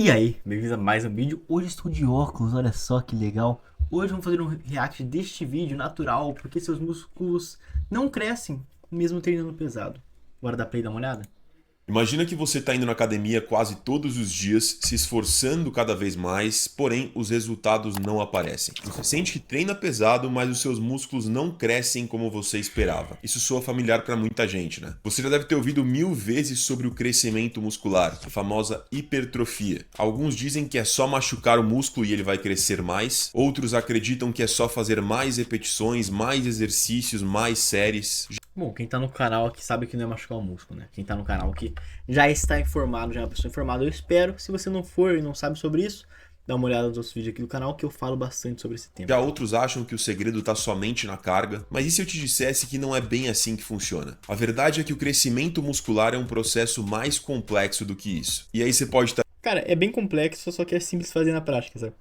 E aí, bem-vindos a mais um vídeo. Hoje estou de óculos, olha só que legal. Hoje vamos fazer um react deste vídeo natural, porque seus músculos não crescem, mesmo treinando pesado. Bora dar play e dar uma olhada? Imagina que você está indo na academia quase todos os dias, se esforçando cada vez mais, porém os resultados não aparecem. Você sente que treina pesado, mas os seus músculos não crescem como você esperava. Isso soa familiar para muita gente, né? Você já deve ter ouvido 1000 vezes sobre o crescimento muscular, a famosa hipertrofia. Alguns dizem que é só machucar o músculo e ele vai crescer mais, outros acreditam que é só fazer mais repetições, mais exercícios, mais séries. Bom, quem tá no canal aqui sabe que não é machucar o músculo, né? Quem tá no canal aqui já está informado, já é uma pessoa informada. Eu espero, se você não for e não sabe sobre isso, dá uma olhada nos outros vídeos aqui do canal que eu falo bastante sobre esse tema, Já tá? outros acham que o segredo está somente na carga, mas e se eu te dissesse que não é bem assim que funciona? A verdade é que o crescimento muscular é um processo mais complexo do que isso. E aí você pode estar Cara, é bem complexo, só que é simples fazer na prática, sabe?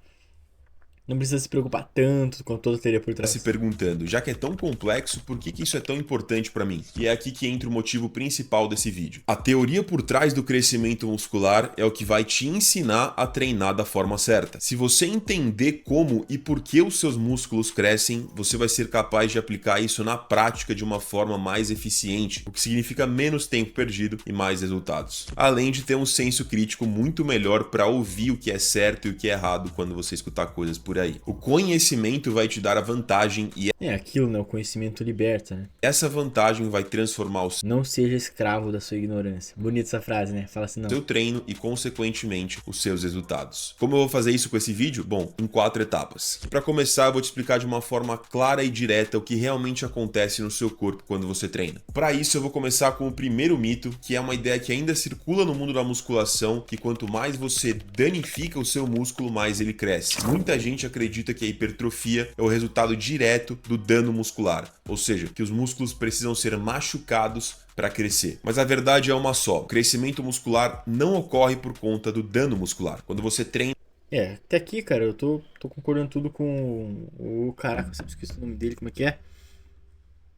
Não precisa se preocupar tanto com toda a teoria por se trás. perguntando, já que é tão complexo, por que isso é tão importante para mim? E é aqui que entra o motivo principal desse vídeo. A teoria por trás do crescimento muscular é o que vai te ensinar a treinar da forma certa. Se você entender como e por que os seus músculos crescem, você vai ser capaz de aplicar isso na prática de uma forma mais eficiente, o que significa menos tempo perdido e mais resultados. Além de ter um senso crítico muito melhor para ouvir o que é certo e o que é errado quando você escutar coisas por aí. O conhecimento vai te dar a vantagem e É aquilo, né? O conhecimento liberta, né? essa vantagem vai transformar o Não seja escravo da sua ignorância. Bonita essa frase, né? Fala assim, não. seu treino e, consequentemente, os seus resultados. Como eu vou fazer isso com esse vídeo? Bom, em 4 etapas. Para começar, eu vou te explicar de uma forma clara e direta o que realmente acontece no seu corpo quando você treina. Para isso, eu vou começar com o primeiro mito, que é uma ideia que ainda circula no mundo da musculação, que quanto mais você danifica o seu músculo, mais ele cresce. Muita gente acredita que a hipertrofia é o resultado direto do dano muscular, ou seja, que os músculos precisam ser machucados para crescer. Mas a verdade é uma só: o crescimento muscular não ocorre por conta do dano muscular. Quando você treina É, até aqui, cara, eu tô concordando tudo com o. Caraca, eu sempre esqueci o nome dele, como é que é?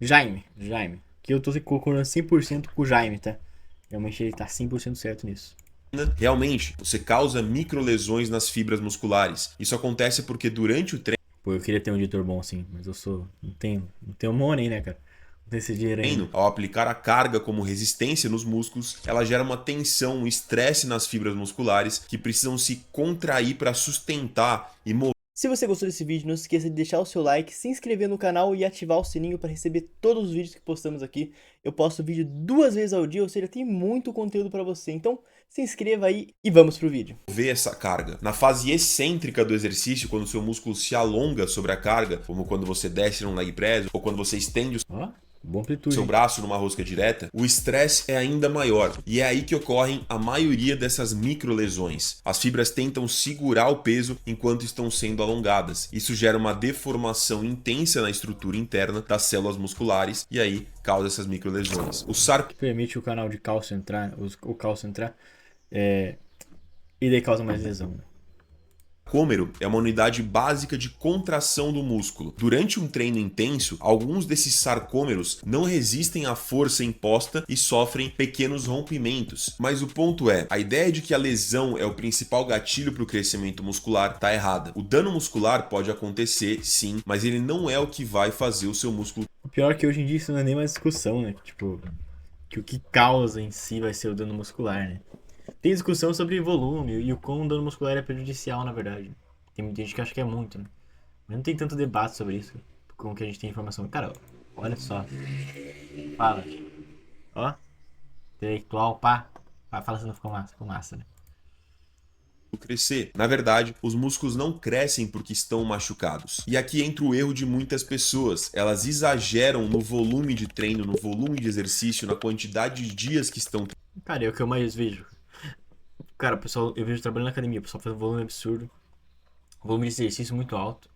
Jaime. Que eu tô concordando 100% com o Jaime, tá? Realmente ele tá 100% certo nisso. realmente, você causa microlesões nas fibras musculares. Isso acontece porque durante o Pô, eu queria ter um editor bom assim, mas eu sou. Não tenho money, né, cara? Não tenho esse dinheiro ainda. treino, ao aplicar a carga como resistência nos músculos, ela gera uma tensão, um estresse nas fibras musculares que precisam se contrair para sustentar e mover. Se você gostou desse vídeo, não se esqueça de deixar o seu like, se inscrever no canal e ativar o sininho para receber todos os vídeos que postamos aqui. Eu posto vídeo 2 vezes ao dia, ou seja, tem muito conteúdo para você. Então, se inscreva aí e vamos pro vídeo. Essa carga. Na fase excêntrica do exercício, quando o seu músculo se alonga sobre a carga, como quando você desce num leg press ou quando você estende o Ó, boa amplitude, seu hein? braço numa rosca direta, o estresse é ainda maior. E é aí que ocorrem a maioria dessas microlesões. As fibras tentam segurar o peso enquanto estão sendo alongadas. Isso gera uma deformação intensa na estrutura interna das células musculares e aí causa essas microlesões. O Que permite o canal de cálcio entrar, o cálcio entrar, é, e daí causa mais lesão, né? sarcômero é uma unidade básica de contração do músculo. Durante um treino intenso, alguns desses sarcômeros não resistem à força imposta e sofrem pequenos rompimentos. Mas o ponto é, a ideia de que a lesão é o principal gatilho para o crescimento muscular está errada. O dano muscular pode acontecer, sim, mas ele não é o que vai fazer o seu músculo. O pior é que hoje em dia isso não é nem mais discussão, né? Tipo, que o que causa em si vai ser o dano muscular, né? Tem discussão sobre volume e o quão o dano muscular é prejudicial, na verdade. Tem muita gente que acha que é muito, né? Mas não tem tanto debate sobre isso, com o que a gente tem informação. Cara, olha só. Fala. Ó, intelectual, pá. Fala se não ficou massa, né? Crescer. Na verdade, os músculos não crescem porque estão machucados. E aqui entra o erro de muitas pessoas. Elas exageram no volume de treino, no volume de exercício, na quantidade de dias que estão. Cara, é o que eu mais vejo. Cara, o pessoal, eu vejo trabalhando na academia, o pessoal faz um volume absurdo. Volume de exercício muito alto.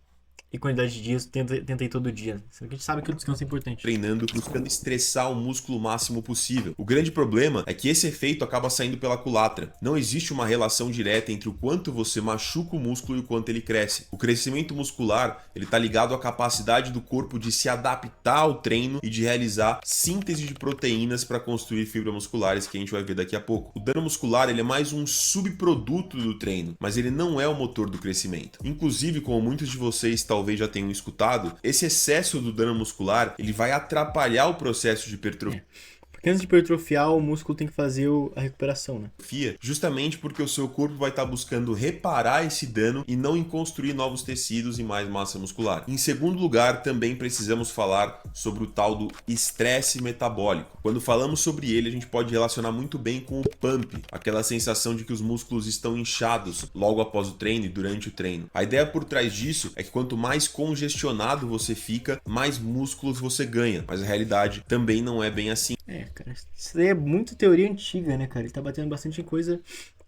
e quantidade de dias tenta ir todo dia. Só que a gente sabe que o descanso é importante. Treinando, buscando estressar o músculo o máximo possível. O grande problema é que esse efeito acaba saindo pela culatra. Não existe uma relação direta entre o quanto você machuca o músculo e o quanto ele cresce. O crescimento muscular, ele está ligado à capacidade do corpo de se adaptar ao treino e de realizar síntese de proteínas para construir fibras musculares, que a gente vai ver daqui a pouco. O dano muscular, ele é mais um subproduto do treino, mas ele não é o motor do crescimento. Inclusive, como muitos de vocês talvez já tenham escutado, esse excesso do dano muscular, ele vai atrapalhar o processo de hipertrofia. Porque antes de hipertrofiar, o músculo tem que fazer a recuperação, né? Justamente porque o seu corpo vai estar buscando reparar esse dano e não em construir novos tecidos e mais massa muscular. Em segundo lugar, também precisamos falar sobre o tal do estresse metabólico. Quando falamos sobre ele, a gente pode relacionar muito bem com o pump, aquela sensação de que os músculos estão inchados logo após o treino e durante o treino. A ideia por trás disso é que quanto mais congestionado você fica, mais músculos você ganha, mas a realidade também não é bem assim. Cara, isso daí é muito teoria antiga, né, cara? Ele tá batendo bastante em coisa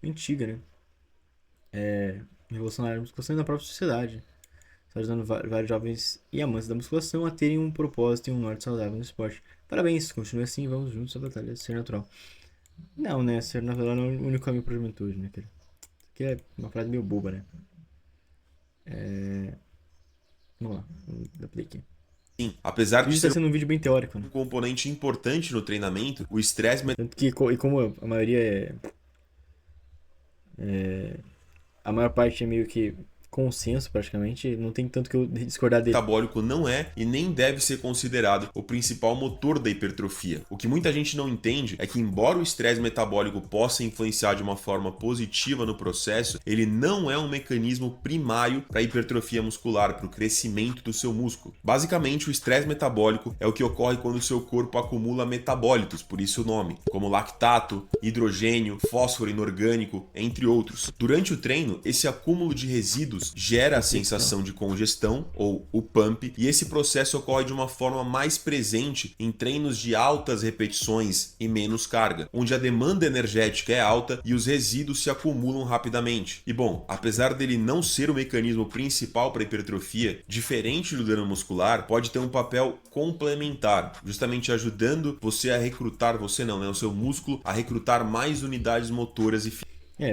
antiga, né? Revolucionária da musculação e na própria sociedade. Está ajudando vários jovens e amantes da musculação a terem um propósito e um norte saudável no esporte. Parabéns, continue assim, vamos juntos à batalha de ser natural. Não, né? Ser natural não é o único caminho para a juventude, né, cara? Isso aqui é uma frase meio boba, né? Vamos lá, vou dar play aqui. Sim, apesar de Isso ser tá sendo um vídeo bem teórico, né? um componente importante no treinamento, o estresse Tanto que, e como a maioria a maior parte é meio que consenso, praticamente, não tem tanto que eu discordar dele. metabólico não é e nem deve ser considerado o principal motor da hipertrofia. O que muita gente não entende é que, embora o estresse metabólico possa influenciar de uma forma positiva no processo, ele não é um mecanismo primário para a hipertrofia muscular, para o crescimento do seu músculo. Basicamente, o estresse metabólico é o que ocorre quando o seu corpo acumula metabólitos, por isso o nome, como lactato, hidrogênio, fósforo inorgânico, entre outros. Durante o treino, esse acúmulo de resíduos gera a sensação de congestão, ou o pump, e esse processo ocorre de uma forma mais presente em treinos de altas repetições e menos carga, onde a demanda energética é alta e os resíduos se acumulam rapidamente. E bom, apesar dele não ser o mecanismo principal para a hipertrofia, diferente do dano muscular, pode ter um papel complementar, justamente ajudando você a recrutar, o seu músculo a recrutar mais unidades motoras e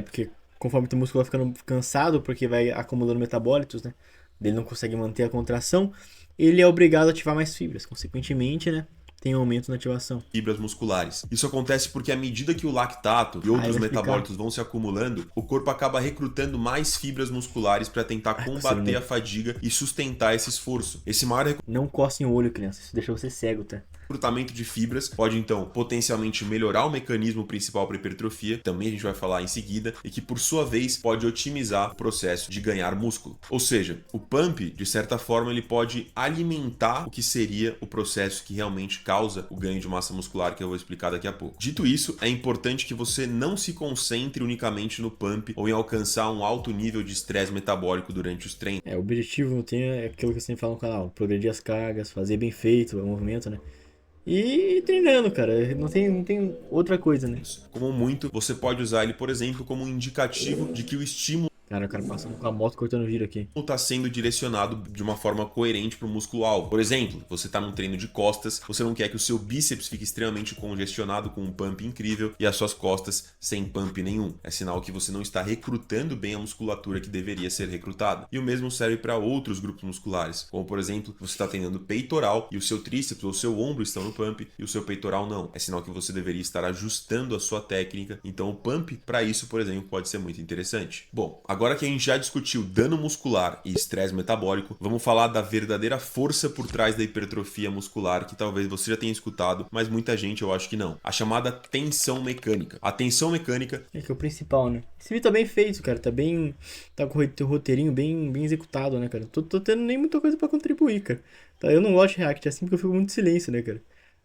Porque conforme o músculo vai ficando cansado, porque vai acumulando metabólitos, né? Ele não consegue manter a contração, ele é obrigado a ativar mais fibras. Consequentemente, né? Tem um aumento na ativação. Fibras musculares. Isso acontece porque à medida que o lactato e outros metabólitos vão se acumulando, o corpo acaba recrutando mais fibras musculares para tentar combater a fadiga e sustentar esse esforço. Esse maior Não coce o olho, criança. Isso deixa você cego, tá? recrutamento de fibras pode então potencialmente melhorar o mecanismo principal para hipertrofia, também a gente vai falar em seguida, e que por sua vez pode otimizar o processo de ganhar músculo. Ou seja, o pump, de certa forma, ele pode alimentar o que seria o processo que realmente causa o ganho de massa muscular, que eu vou explicar daqui a pouco. Dito isso, é importante que você não se concentre unicamente no pump ou em alcançar um alto nível de estresse metabólico durante os treinos. O objetivo é aquilo que você sempre fala no canal, progredir as cargas, fazer bem feito o movimento, né? E treinando, cara. Não tem outra coisa, né? Como muito, você pode usar ele, por exemplo, como um indicativo de que o estímulo Cara, o cara passando com a moto cortando giro aqui. está sendo direcionado de uma forma coerente para o músculo alvo. Por exemplo, você está num treino de costas, você não quer que o seu bíceps fique extremamente congestionado com um pump incrível e as suas costas sem pump nenhum. É sinal que você não está recrutando bem a musculatura que deveria ser recrutada. E o mesmo serve para outros grupos musculares, como por exemplo, você está treinando peitoral e o seu tríceps ou o seu ombro estão no pump e o seu peitoral não. É sinal que você deveria estar ajustando a sua técnica. Então o pump, para isso, por exemplo, pode ser muito interessante. Bom, agora que a gente já discutiu dano muscular e estresse metabólico, vamos falar da verdadeira força por trás da hipertrofia muscular, que talvez você já tenha escutado, mas muita gente eu acho que não. A chamada tensão mecânica. A tensão mecânica que é o principal, né? Esse vídeo tá bem feito, cara. Tá com o roteirinho bem executado, né, cara? Tô tendo nem muita coisa pra contribuir, cara. Eu não gosto de react assim porque eu fico muito em silêncio, né, cara?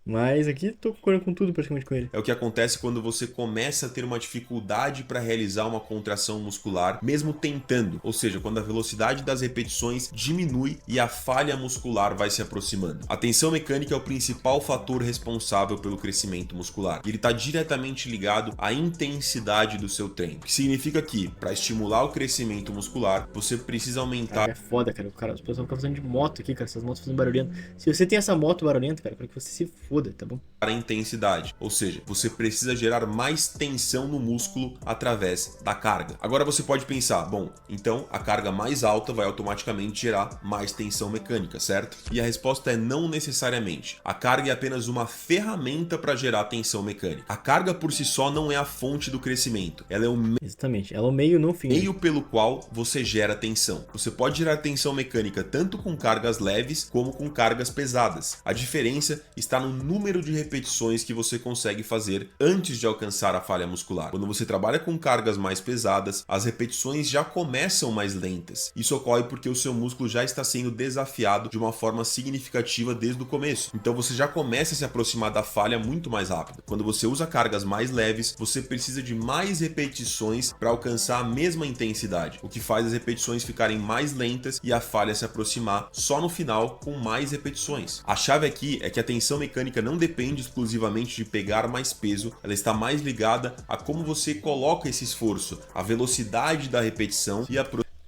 Mas aqui tô concordando com tudo praticamente com ele. É o que acontece quando você começa a ter uma dificuldade para realizar uma contração muscular, mesmo tentando. Ou seja, quando a velocidade das repetições diminui e a falha muscular vai se aproximando. A tensão mecânica é o principal fator responsável pelo crescimento muscular. E ele está diretamente ligado à intensidade do seu treino. O que significa que, para estimular o crescimento muscular, você precisa aumentar. Cara, é foda, cara. As pessoas ficam fazendo de moto aqui, cara. Essas motos fazendo barulhento. Se você tem essa moto barulhenta, cara, quero que você se foda, tá bom? A intensidade, ou seja, você precisa gerar mais tensão no músculo através da carga. Agora você pode pensar, bom, então a carga mais alta vai automaticamente gerar mais tensão mecânica, certo? E a resposta é não necessariamente. A carga é apenas uma ferramenta para gerar tensão mecânica. A carga por si só não é a fonte do crescimento, ela é o Exatamente. Ela é o meio, não o fim. meio pelo qual você gera tensão. Você pode gerar tensão mecânica tanto com cargas leves como com cargas pesadas. A diferença está no número de repetições que você consegue fazer antes de alcançar a falha muscular. Quando você trabalha com cargas mais pesadas, as repetições já começam mais lentas. Isso ocorre porque o seu músculo já está sendo desafiado de uma forma significativa desde o começo. Então você já começa a se aproximar da falha muito mais rápido. Quando você usa cargas mais leves, você precisa de mais repetições para alcançar a mesma intensidade, o que faz as repetições ficarem mais lentas e a falha se aproximar só no final com mais repetições. A chave aqui é que a tensão mecânica não depende exclusivamente de pegar mais peso, ela está mais ligada a como você coloca esse esforço, a velocidade da repetição e a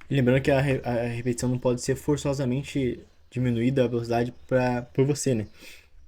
Lembrando que a repetição não pode ser forçosamente diminuída a velocidade por você, né?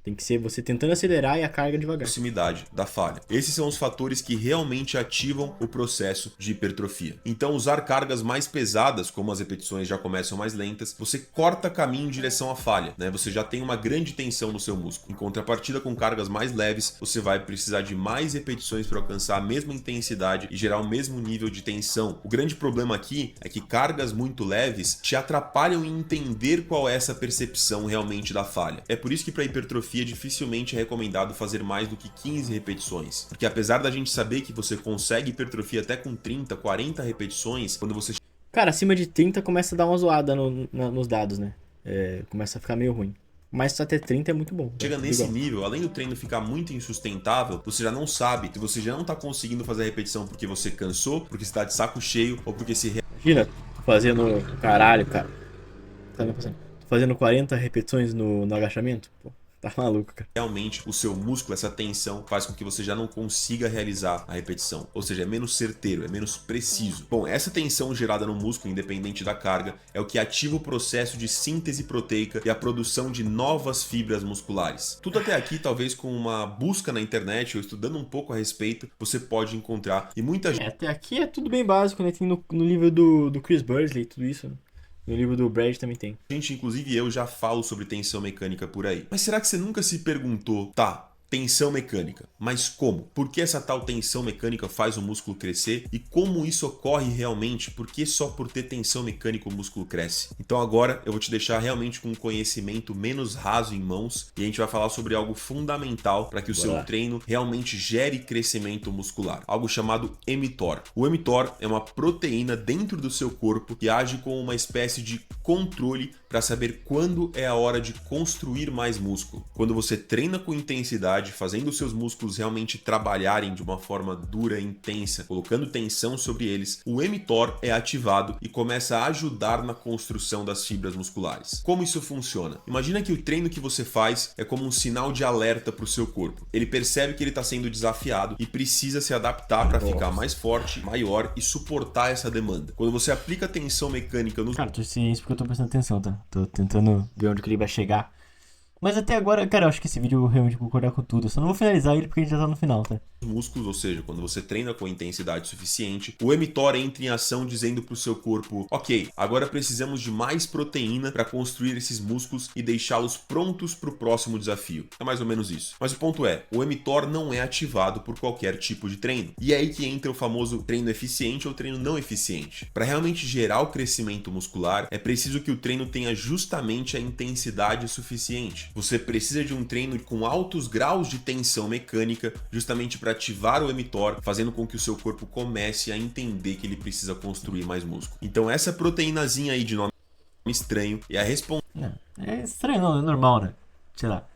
Tem que ser você tentando acelerar e a carga devagar. proximidade da falha. Esses são os fatores que realmente ativam o processo de hipertrofia. Então, usar cargas mais pesadas, como as repetições já começam mais lentas, você corta caminho em direção à falha, né? Você já tem uma grande tensão no seu músculo. Em contrapartida, com cargas mais leves, você vai precisar de mais repetições para alcançar a mesma intensidade e gerar o mesmo nível de tensão. O grande problema aqui é que cargas muito leves te atrapalham em entender qual é essa percepção realmente da falha. É por isso que para hipertrofia dificilmente é recomendado fazer mais do que 15 repetições, porque apesar da gente saber que você consegue hipertrofia até com 30, 40 repetições, quando você Cara, acima de 30 começa a dar uma zoada nos dados, né? Começa a ficar meio ruim. Mas até 30 é muito bom. chega nesse nível, além do treino ficar muito insustentável, você já não sabe, se você já não tá conseguindo fazer a repetição porque você cansou, porque você tá de saco cheio ou porque se Imagina, fazendo. Caralho, cara. Tô fazendo 40 repetições no agachamento? Pô, tá maluco, cara. realmente o seu músculo, essa tensão, faz com que você já não consiga realizar a repetição. Ou seja, é menos certeiro, é menos preciso. Bom, essa tensão gerada no músculo, independente da carga, é o que ativa o processo de síntese proteica e a produção de novas fibras musculares. Tudo até aqui, talvez com uma busca na internet ou estudando um pouco a respeito, você pode encontrar. E muita gente Até aqui é tudo bem básico, né? Tem no livro do Chris Bursley, tudo isso, né? No livro do Brad também tem. inclusive eu, já falo sobre tensão mecânica por aí. Mas será que você nunca se perguntou, tá, tensão mecânica, mas como? Por que essa tal tensão mecânica faz o músculo crescer? E como isso ocorre realmente? Por que só por ter tensão mecânica o músculo cresce? Então agora eu vou te deixar realmente com um conhecimento menos raso em mãos e a gente vai falar sobre algo fundamental para que o seu treino realmente gere crescimento muscular, algo chamado mTOR. O mTOR é uma proteína dentro do seu corpo que age como uma espécie de controle para saber quando é a hora de construir mais músculo. Quando você treina com intensidade, fazendo os seus músculos realmente trabalharem de uma forma dura e intensa, colocando tensão sobre eles, o mTOR é ativado e começa a ajudar na construção das fibras musculares. Como isso funciona? Imagina que o treino que você faz é como um sinal de alerta para o seu corpo. Ele percebe que ele está sendo desafiado e precisa se adaptar para ficar mais forte, maior e suportar essa demanda. Quando você aplica tensão mecânica no Cara, tô sem isso porque eu tô prestando atenção, tá? Tô tentando ver onde que ele vai chegar. Mas até agora, cara, eu acho que esse vídeo eu realmente vou concordar com tudo. Eu só não vou finalizar ele porque a gente já tá no final, tá? músculos, ou seja, quando você treina com intensidade suficiente, o mTOR entra em ação dizendo para o seu corpo, ok, agora precisamos de mais proteína para construir esses músculos e deixá-los prontos para o próximo desafio. É mais ou menos isso. Mas o ponto é, o mTOR não é ativado por qualquer tipo de treino. E é aí que entra o famoso treino eficiente ou treino não eficiente. Para realmente gerar o crescimento muscular, é preciso que o treino tenha justamente a intensidade suficiente. Você precisa de um treino com altos graus de tensão mecânica, justamente para ativar o mTOR, fazendo com que o seu corpo comece a entender que ele precisa construir mais músculo. Então essa proteínazinha aí de nome estranho é a responsável. Não, é estranho, não, é normal, né? Sei lá.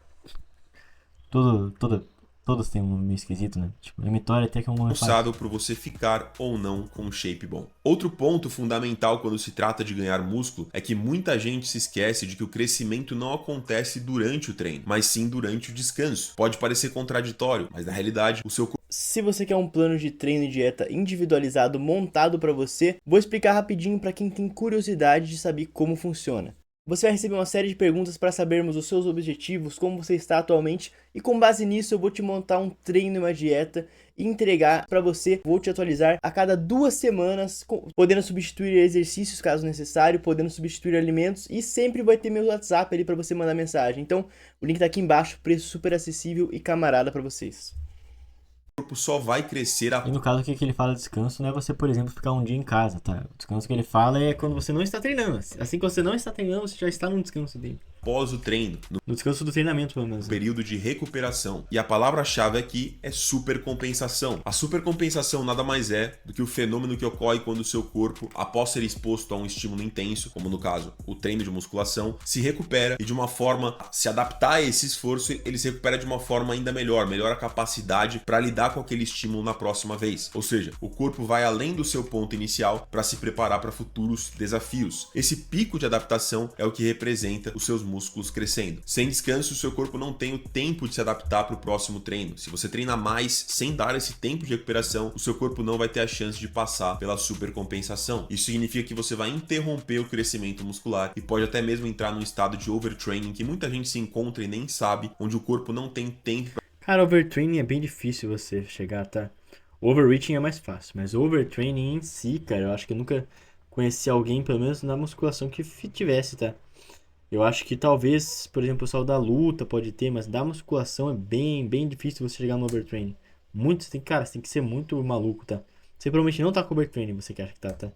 Todos têm um nome meio esquisito, né? Tipo, Emitória até que é um nome fácil. Responsável por você ficar ou não com um shape bom. Outro ponto fundamental quando se trata de ganhar músculo é que muita gente se esquece de que o crescimento não acontece durante o treino, mas sim durante o descanso. Pode parecer contraditório, mas na realidade o seu Se você quer um plano de treino e dieta individualizado montado para você, vou explicar rapidinho para quem tem curiosidade de saber como funciona. Você vai receber uma série de perguntas para sabermos os seus objetivos, como você está atualmente, e com base nisso eu vou te montar um treino e uma dieta e entregar para você. Vou te atualizar a cada 2 semanas, podendo substituir exercícios caso necessário, podendo substituir alimentos, e sempre vai ter meu WhatsApp ali para você mandar mensagem. Então, o link tá aqui embaixo, preço super acessível e camarada para vocês. corpo só vai crescer E no caso, o que ele fala de descanso não é você, por exemplo, ficar um dia em casa, tá? O descanso que ele fala é quando você não está treinando. Assim que você não está treinando, você já está num descanso dele. após o treino, No descanso do treinamento, pelo menos. no período de recuperação. E a palavra-chave aqui é supercompensação. A supercompensação nada mais é do que o fenômeno que ocorre quando o seu corpo, após ser exposto a um estímulo intenso, como no caso o treino de musculação, se recupera e de uma forma se adaptar a esse esforço, ele se recupera de uma forma ainda melhor, melhora a capacidade para lidar com aquele estímulo na próxima vez. Ou seja, o corpo vai além do seu ponto inicial para se preparar para futuros desafios. Esse pico de adaptação é o que representa os seus músculos crescendo. Sem descanso, o seu corpo não tem o tempo de se adaptar para o próximo treino. Se você treina mais sem dar esse tempo de recuperação, o seu corpo não vai ter a chance de passar pela supercompensação. Isso significa que você vai interromper o crescimento muscular e pode até mesmo entrar num estado de overtraining que muita gente se encontra e nem sabe, onde o corpo não tem tempo. Cara, overtraining é bem difícil você chegar, tá? Overreaching é mais fácil, mas overtraining em si, cara, eu acho que eu nunca conheci alguém, pelo menos na musculação, que tivesse, tá? Eu acho que talvez, por exemplo, o pessoal da luta pode ter, mas da musculação é bem difícil você chegar no overtraining. Muito, cara, você tem que ser muito maluco, tá? Você provavelmente não tá com overtraining, você que acha que tá?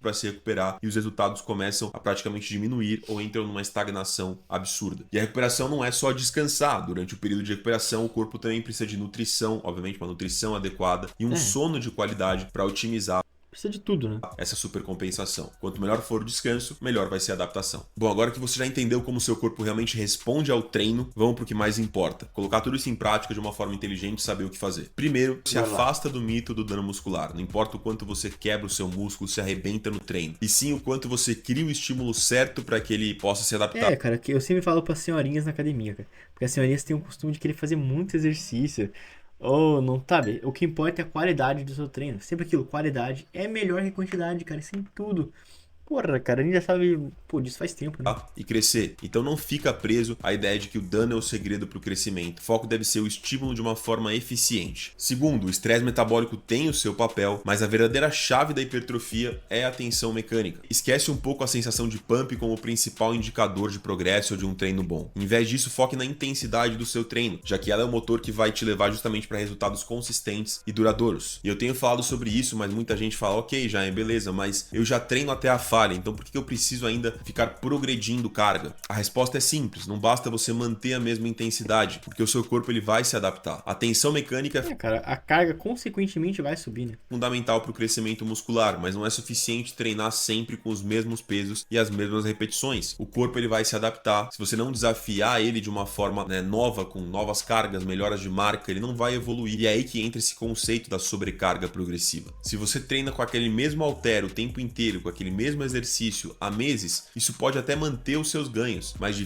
Para se recuperar e os resultados começam a praticamente diminuir ou entram numa estagnação absurda. E a recuperação não é só descansar. Durante o período de recuperação, o corpo também precisa de nutrição, obviamente uma nutrição adequada e um sono de qualidade para otimizar Precisa de tudo, né? essa supercompensação. Quanto melhor for o descanso, melhor vai ser a adaptação. Bom, agora que você já entendeu como seu corpo realmente responde ao treino, vamos para o que mais importa. Colocar tudo isso em prática de uma forma inteligente e saber o que fazer. Primeiro, se afasta do mito do dano muscular. Não importa o quanto você quebra o seu músculo, se arrebenta no treino. E sim o quanto você cria o estímulo certo para que ele possa se adaptar. É, cara, que eu sempre falo para senhorinhas na academia, cara. Porque as senhorinhas têm o costume de querer fazer muito exercício. Ou não, sabe? O que importa é a qualidade do seu treino. Sempre aquilo, qualidade é melhor que quantidade, cara. Isso em tudo. Porra, cara, a gente já sabe, pô, disso faz tempo, né? E crescer. Então não fica preso à ideia de que o dano é o segredo para o crescimento. O foco deve ser o estímulo de uma forma eficiente. Segundo, o estresse metabólico tem o seu papel, mas a verdadeira chave da hipertrofia é a tensão mecânica. Esquece um pouco a sensação de pump como o principal indicador de progresso ou de um treino bom. Em vez disso, foque na intensidade do seu treino, já que ela é o motor que vai te levar justamente para resultados consistentes e duradouros. E eu tenho falado sobre isso, mas muita gente fala, ok, já é beleza, mas eu já treino até a falha, então por que eu preciso ainda ficar progredindo carga? A resposta é simples, não basta você manter a mesma intensidade, porque o seu corpo ele vai se adaptar. A tensão mecânica É, cara, a carga consequentemente vai subir, né? fundamental para o crescimento muscular, mas não é suficiente treinar sempre com os mesmos pesos e as mesmas repetições. O corpo ele vai se adaptar. Se você não desafiar ele de uma forma nova, com novas cargas, melhoras de marca, ele não vai evoluir. E é aí que entra esse conceito da sobrecarga progressiva. Se você treina com aquele mesmo halter o tempo inteiro, com aquele mesmo exercício há meses, isso pode até manter os seus ganhos, mas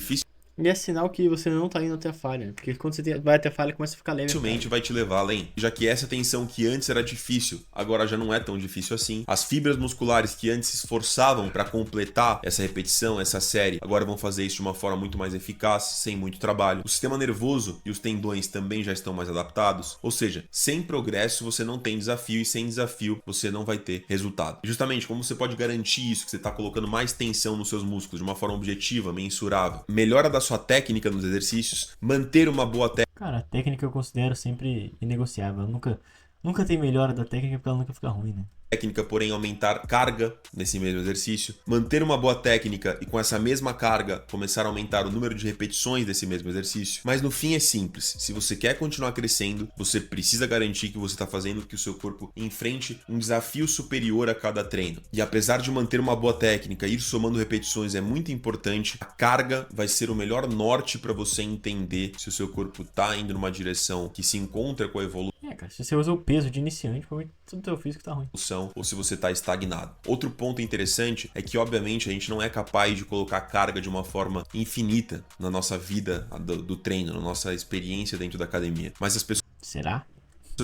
E é sinal que você não tá indo até a falha, né? Porque quando você vai até a falha, começa a ficar leve. dificilmente vai te levar além, já que essa tensão que antes era difícil, agora já não é tão difícil assim. As fibras musculares que antes se esforçavam para completar essa repetição, essa série, agora vão fazer isso de uma forma muito mais eficaz, sem muito trabalho. O sistema nervoso e os tendões também já estão mais adaptados, ou seja, sem progresso você não tem desafio e sem desafio você não vai ter resultado. E justamente como você pode garantir isso, que você está colocando mais tensão nos seus músculos de uma forma objetiva, mensurável, melhora da sua técnica nos exercícios, manter uma boa técnica. Cara, a técnica eu considero sempre inegociável. Nunca tem melhora da técnica porque ela nunca fica ruim, né? técnica, porém aumentar carga nesse mesmo exercício, manter uma boa técnica e com essa mesma carga começar a aumentar o número de repetições desse mesmo exercício. Mas no fim é simples, se você quer continuar crescendo, você precisa garantir que você está fazendo que o seu corpo enfrente um desafio superior a cada treino. E apesar de manter uma boa técnica, ir somando repetições é muito importante, a carga vai ser o melhor norte para você entender se o seu corpo está indo numa direção que se encontra com a evolução, Cara, se você usa o peso de iniciante, provavelmente tudo teu físico tá ruim. ou se você está estagnado. Outro ponto interessante é que, obviamente, a gente não é capaz de colocar carga de uma forma infinita na nossa vida do treino, na nossa experiência dentro da academia. Mas as pessoas Será?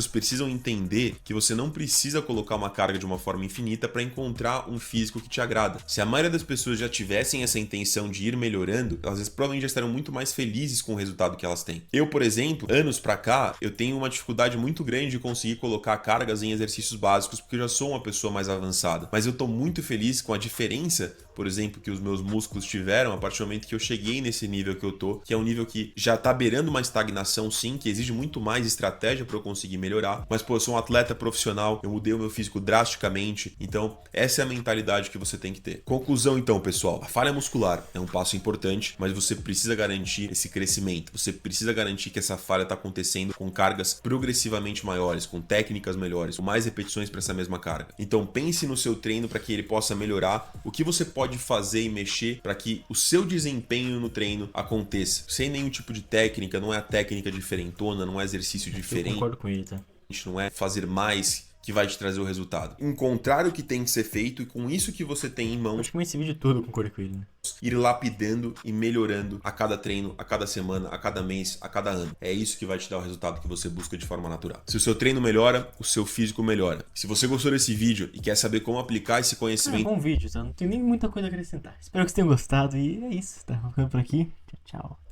precisam entender que você não precisa colocar uma carga de uma forma infinita para encontrar um físico que te agrada. Se a maioria das pessoas já tivessem essa intenção de ir melhorando, elas provavelmente já estariam muito mais felizes com o resultado que elas têm. Eu, por exemplo, anos pra cá, eu tenho uma dificuldade muito grande de conseguir colocar cargas em exercícios básicos porque eu já sou uma pessoa mais avançada. Mas eu tô muito feliz com a diferença, por exemplo, que os meus músculos tiveram a partir do momento que eu cheguei nesse nível que eu tô, que é um nível que já tá beirando uma estagnação, sim, que exige muito mais estratégia para eu conseguir melhorar, mas pô, eu sou um atleta profissional, eu mudei o meu físico drasticamente, então essa é a mentalidade que você tem que ter. Conclusão então, pessoal, a falha muscular é um passo importante, mas você precisa garantir esse crescimento, você precisa garantir que essa falha está acontecendo com cargas progressivamente maiores, com técnicas melhores, com mais repetições para essa mesma carga. Então pense no seu treino para que ele possa melhorar, o que você pode fazer e mexer para que o seu desempenho no treino aconteça, sem nenhum tipo de técnica, não é a técnica diferentona, não é exercício diferente. Eu concordo com ele, tá? Não é fazer mais que vai te trazer o resultado. Encontrar o que tem que ser feito e com isso que você tem em mãos, Praticamente esse vídeo todo eu concordo com ele, né? ir lapidando e melhorando a cada treino, a cada semana, a cada mês, a cada ano. É isso que vai te dar o resultado que você busca de forma natural. Se o seu treino melhora, o seu físico melhora. Se você gostou desse vídeo e quer saber como aplicar esse É conhecimento, bom vídeo, tá? Não tenho nem muita coisa a acrescentar. Espero que vocês tenham gostado e é isso, tá? Vou ficando por aqui. Tchau, tchau.